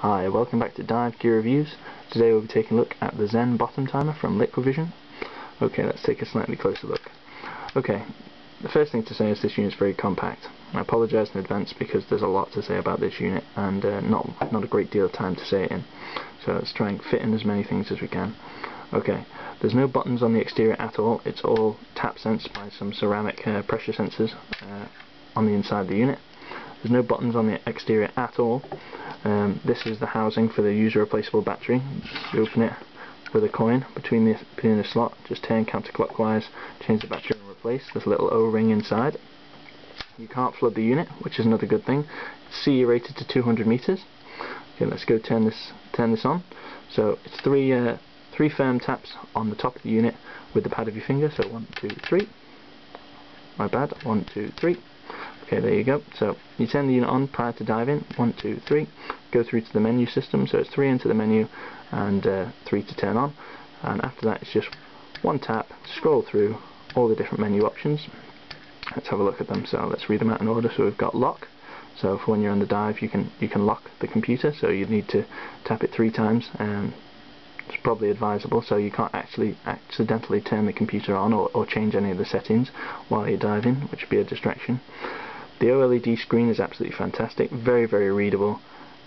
Hi, welcome back to Dive Gear Reviews. Today we'll be taking a look at the XEN bottom timer from Liquivision. Okay, let's take a slightly closer look. Okay, the first thing to say is this unit is very compact. I apologise in advance because there's a lot to say about this unit and not a great deal of time to say it in. So let's try and fit in as many things as we can. Okay, there's no buttons on the exterior at all. It's all tap sensed by some ceramic pressure sensors on the inside of the unit. There's no buttons on the exterior at all. This is the housing for the user replaceable battery. You open it with a coin between the slot, just turn counterclockwise, change the battery and replace. There's a little O-ring inside. You can't flood the unit, which is another good thing. It's CE rated to 200 meters. Okay, let's go turn this on. So it's three firm taps on the top of the unit with the pad of your finger. So 1, 2, 3. My bad. 1, 2, 3. Okay, there you go. So you turn the unit on prior to diving. 1, 2, 3. Go through to the menu system. So it's 3 into the menu and 3 to turn on. And after that, it's just one tap. Scroll through all the different menu options. Let's have a look at them. So let's read them out in order. So we've got lock. So for when you're on the dive, you can lock the computer. So you need to tap it 3 times. It's probably advisable, so you can't actually accidentally turn the computer on or change any of the settings while you're diving, which would be a distraction. The OLED screen is absolutely fantastic, very, very readable.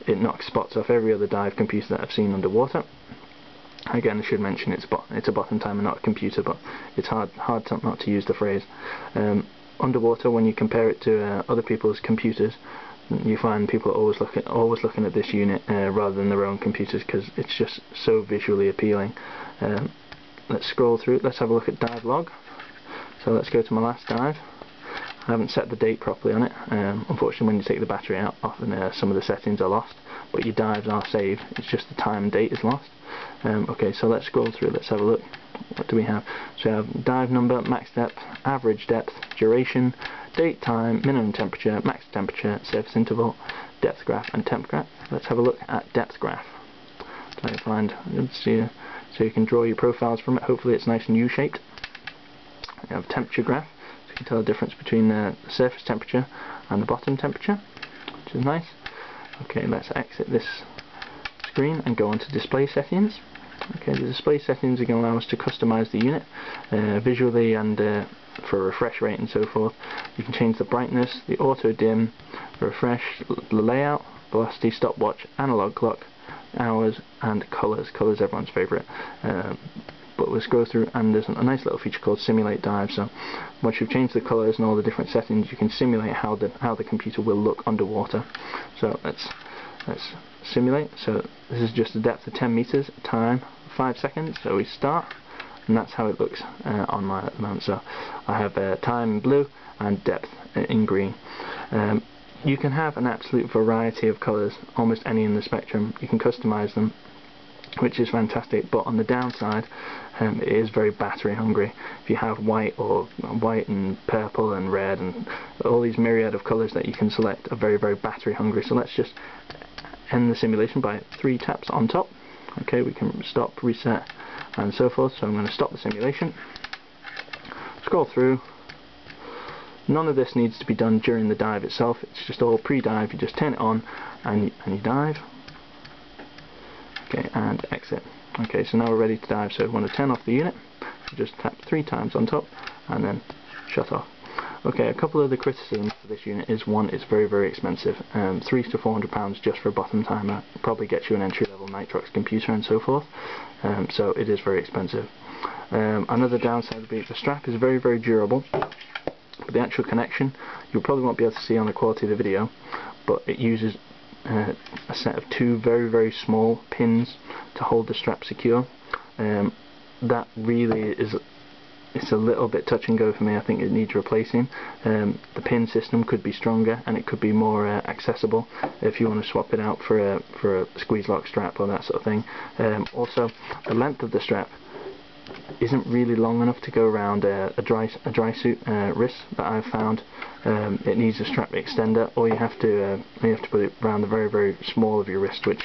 It knocks spots off every other dive computer that I've seen underwater. Again, I should mention it's a bottom timer, not a computer, but it's hard not to use the phrase. Underwater, when you compare it to other people's computers, you find people are always looking at this unit rather than their own computers, because it's just so visually appealing. Let's scroll through. Let's have a look at dive log. So let's go to my last dive. I haven't set the date properly on it. Unfortunately, when you take the battery out, often some of the settings are lost, but your dives are saved. It's just the time and date is lost. Okay, so let's scroll through. Let's have a look. What do we have? So we have dive number, max depth, average depth, duration, date, time, minimum temperature, max temperature, surface interval, depth graph, and temp graph. Let's have a look at depth graph. Try to find, so you can draw your profiles from it. Hopefully it's nice and U-shaped. You have temperature graph, so you can tell the difference between the surface temperature and the bottom temperature, which is nice. Okay, let's exit this screen and go on to display settings. Okay, the display settings are going to allow us to customize the unit visually and for refresh rate and so forth. You can change the brightness, the auto dim, refresh, the layout, velocity, stopwatch, analog clock, hours, and colors. Colors everyone's favorite. But we'll scroll through and there's a nice little feature called simulate dive. So once you've changed the colors and all the different settings, you can simulate how the computer will look underwater. So let's simulate. So this is just a depth of 10 meters, time 5 seconds. So we start, and that's how it looks on mine at the moment. So I have time in blue and depth in green. You can have an absolute variety of colors, almost any in the spectrum. You can customize them, which is fantastic, but on the downside, it is very battery hungry. If you have white and purple and red and all these myriad of colors that you can select are very, very battery hungry. So let's just end the simulation by 3 taps on top. Okay, we can stop, reset, and so forth. So I'm going to stop the simulation, scroll through. None of this needs to be done during the dive itself. It's just all pre-dive. You just turn it on and you dive. Okay, and exit. Okay, so now we're ready to dive. So we want to turn off the unit. So just tap 3 times on top and then shut off. Okay, a couple of the criticisms for this unit is, one, it's very, very expensive. £300 to £400 just for a bottom timer probably gets you an entry-level Nitrox computer and so forth. So it is very expensive. Another downside would be the strap is very, very durable. But the actual connection, you probably won't be able to see on the quality of the video, but it uses a set of 2 very, very small pins to hold the strap secure. That really is, it's a little bit touch and go for me. I think it needs replacing. The pin system could be stronger and it could be more accessible if you want to swap it out for a squeeze lock strap or that sort of thing. Also, the length of the strap isn't really long enough to go around a dry suit wrist that I've found. It needs a strap extender, or you have to put it around the very, very small of your wrist, which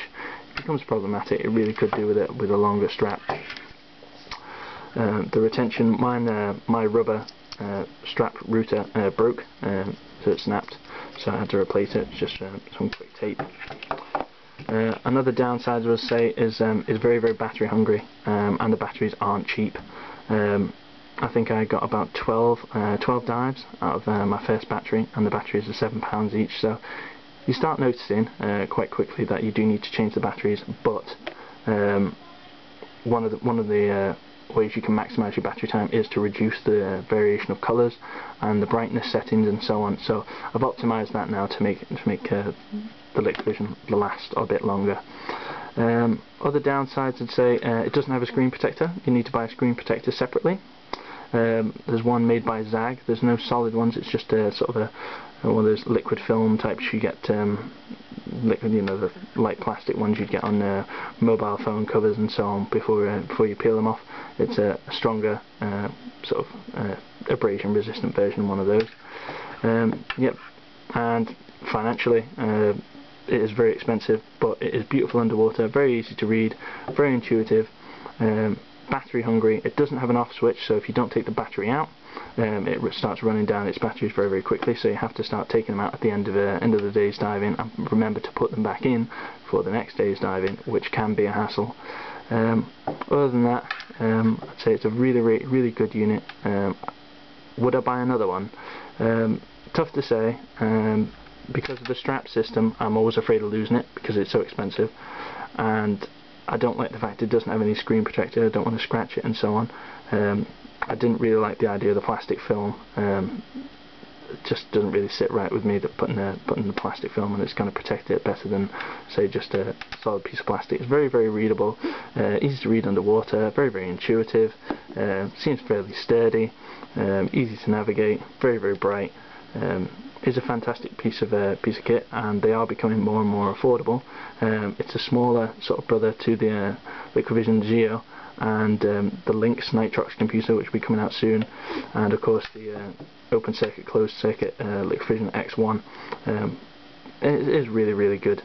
becomes problematic. It really could do with a longer strap. The retention, my rubber strap router broke, so it snapped, so I had to replace it. Just some quick tape. Another downside I would say is very, very battery hungry, and the batteries aren't cheap. I think I got about 12 dives out of my first battery, and the batteries are £7 each, so you start noticing quite quickly that you do need to change the batteries. But one of the ways you can maximise your battery time is to reduce the variation of colours and the brightness settings and so on. So I've optimised that now to make the Liquivision last a bit longer. Other downsides, I'd say it doesn't have a screen protector. You need to buy a screen protector separately. There's one made by Zag. There's no solid ones. It's just a sort of one of those liquid film types you get. Liquid, you know, the light plastic ones you'd get on mobile phone covers and so on before you peel them off. It's a stronger sort of abrasion resistant version, one of those. Yep. And financially, it is very expensive, but it is beautiful underwater, very easy to read, very intuitive, battery hungry. It doesn't have an off switch, so if you don't take the battery out, it starts running down its batteries very, very quickly, so you have to start taking them out at the end of the day's diving, and remember to put them back in for the next day's diving, which can be a hassle. Other than that, I'd say it's a really, really, really good unit. Would I buy another one? Tough to say. Because of the strap system, I'm always afraid of losing it because it's so expensive, and I don't like the fact it doesn't have any screen protector. I don't want to scratch it and so on. I didn't really like the idea of the plastic film. It just doesn't really sit right with me that putting the plastic film on it's going to protect it better than, say, just a solid piece of plastic. It's very, very readable, easy to read underwater, very, very intuitive, seems fairly sturdy, easy to navigate, very, very bright. Is a fantastic piece of kit, and they are becoming more and more affordable. It's a smaller sort of brother to the Liquivision Geo and the Lynx Nitrox computer, which will be coming out soon, and of course the open circuit, closed circuit Liquivision XEN. It is really, really good,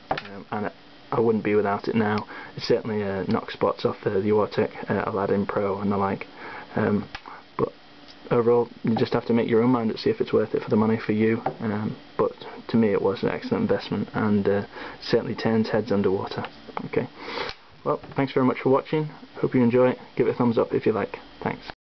and I wouldn't be without it now. It certainly knocks spots off the Ortec Aladdin Pro and the like. But overall, you just have to make your own mind to see if it's worth it for the money for you. But to me, it was an excellent investment, and certainly turns heads underwater. Okay. Well, thanks very much for watching. Hope you enjoy it. Give it a thumbs up if you like. Thanks.